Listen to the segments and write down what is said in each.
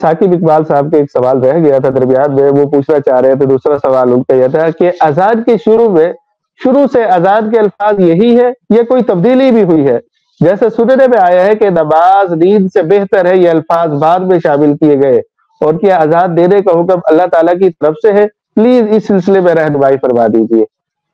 ثاقب اقبال صاحب کے ایک سوال رہ گیا تھا درمیان میں، وہ پوچھنا چاہ رہے تھے، دوسرا سوال ان کا یہ تھا کہ اذان کے شروع سے اذان کے الفاظ یہی ہے یا کوئی تبدیلی بھی ہوئی ہے؟ جیسے سننے میں آیا ہے کہ نماز نیند سے بہتر ہے، یہ الفاظ بعد میں شامل کیے گئے، اور کیا اذان دینے کا حکم اللہ تعالیٰ کی طرف سے ہے؟ پلیز اس سلسلے میں رہنمائی فرما دیجیے۔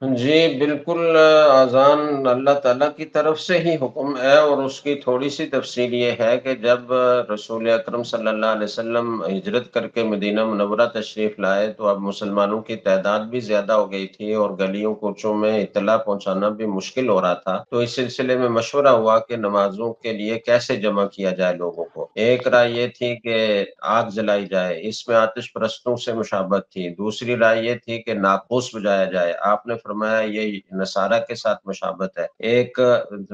جی بالکل، اذان اللہ تعالیٰ کی طرف سے ہی حکم ہے، اور اس کی تھوڑی سی تفصیل یہ ہے کہ جب رسول اکرم صلی اللہ علیہ وسلم ہجرت کر کے مدینہ منورہ تشریف لائے تو اب مسلمانوں کی تعداد بھی زیادہ ہو گئی تھی اور گلیوں کوچوں میں اطلاع پہنچانا بھی مشکل ہو رہا تھا، تو اس سلسلے میں مشورہ ہوا کہ نمازوں کے لیے کیسے جمع کیا جائے لوگوں کو۔ ایک رائے یہ تھی کہ آگ جلائی جائے، اس میں آتش پرستوں سے مشابہت تھی۔ دوسری رائے یہ تھی کہ ناقوس بجایا جائے، آپ نے فرمایا یہ نصارہ کے ساتھ مشابہت ہے۔ ایک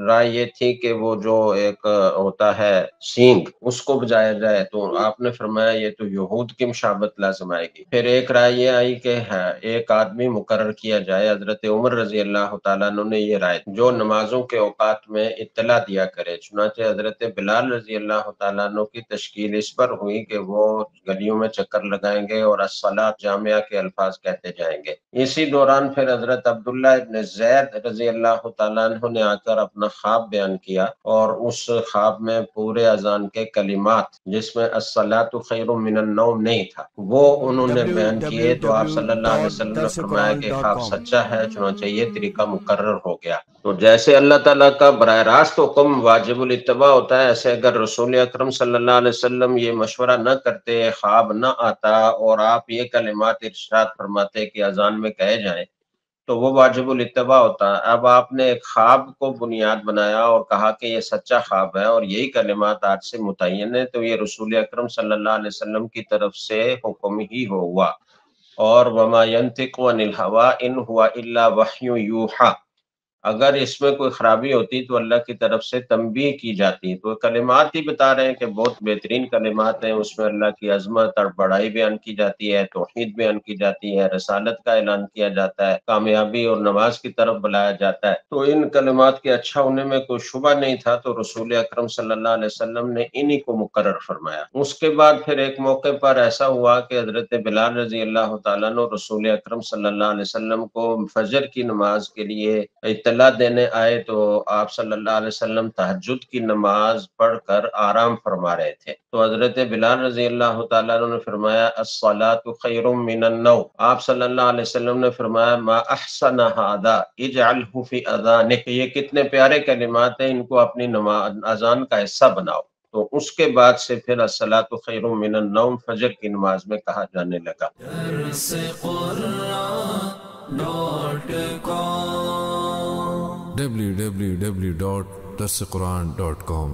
رائے یہ تھی کہ وہ جو ایک ہوتا ہے سینگ، اس کو بجایا جائے، تو آپ نے فرمایا یہ تو یہود کی مشابہت لازم آئے گی۔ پھر ایک رائے یہ آئی کہ ایک آدمی مقرر کیا جائے، حضرت عمر رضی اللہ تعالیٰ عنہ نے یہ رائے جو نمازوں کے اوقات میں اطلاع دیا کرے، چنانچہ حضرت بلال رضی اللہ تعالیٰ عنہ کی تشکیل اس پر ہوئی کہ وہ گلیوں میں چکر لگائیں گے اور الصلاۃ جامعہ کے الفاظ کہتے جائیں گے۔ اسی دوران پھر حضرت عبداللہ ابن زید رضی اللہ تعالیٰ عنہ نے آ کر اپنا خواب بیان کیا، اور اس خواب میں پورے اذان کے کلمات جس میں الصلاۃ خیر من النوم نہیں تھا وہ انہوں نے بیان کیے، تو آپ صلی اللہ علیہ وسلم نے فرمایا کہ خواب سچا ہے، چنانچہ یہ طریقہ مقرر ہو گیا۔ تو جیسے اللہ تعالیٰ کا براہ راست حکم واجب الاتباع ہوتا ہے، ایسے اگر رسول اکرم صلی اللہ علیہ وسلم یہ مشورہ نہ کرتے، خواب نہ آتا اور آپ یہ کلمات ارشاد فرماتے کہ اذان میں کہے جائیں، تو وہ واجب الاتباع ہوتا ہے۔ اب آپ نے ایک خواب کو بنیاد بنایا اور کہا کہ یہ سچا خواب ہے اور یہی کلمات آج سے متعین ہے، تو یہ رسول اکرم صلی اللہ علیہ وسلم کی طرف سے حکم ہی ہوا۔ اور وما ينطق عن الهوى ان هو الا وحی یوحى، اگر اس میں کوئی خرابی ہوتی تو اللہ کی طرف سے تنبیہ کی جاتی۔ تو کلمات ہی بتا رہے ہیں کہ بہت بہترین کلمات ہیں، اس میں اللہ کی عظمت اور بڑائی بیان کی جاتی ہے، توحید بیان کی جاتی ہے، رسالت کا اعلان کیا جاتا ہے، کامیابی اور نماز کی طرف بلایا جاتا ہے۔ تو ان کلمات کے اچھا ہونے میں کوئی شبہ نہیں تھا، تو رسول اکرم صلی اللہ علیہ وسلم نے انہی کو مقرر فرمایا۔ اس کے بعد پھر ایک موقع پر ایسا ہوا کہ حضرت بلال رضی اللہ تعالیٰ عنہ رسول اکرم صلی اللہ علیہ وسلم کو فجر کی نماز کے لیے اطلاع دینے آئے، تو آپ صلی اللہ علیہ وسلم تہجد کی نماز پڑھ کر آرام فرما رہے تھے، تو حضرت بلال رضی اللہ تعالیٰ عنہ نے فرمایا الصلاۃ خیر من النوم، آپ صلی اللہ علیہ وسلم نے فرمایا ما احسن هذا اجعله فی اذانک، یہ کتنے پیارے کلمات ہیں، ان کو اپنی اذان کا حصہ بناؤ۔ تو اس کے بعد سے پھر الصلاۃ خیر من النوم فجر کی نماز میں کہا جانے لگا۔ www.darsequran.com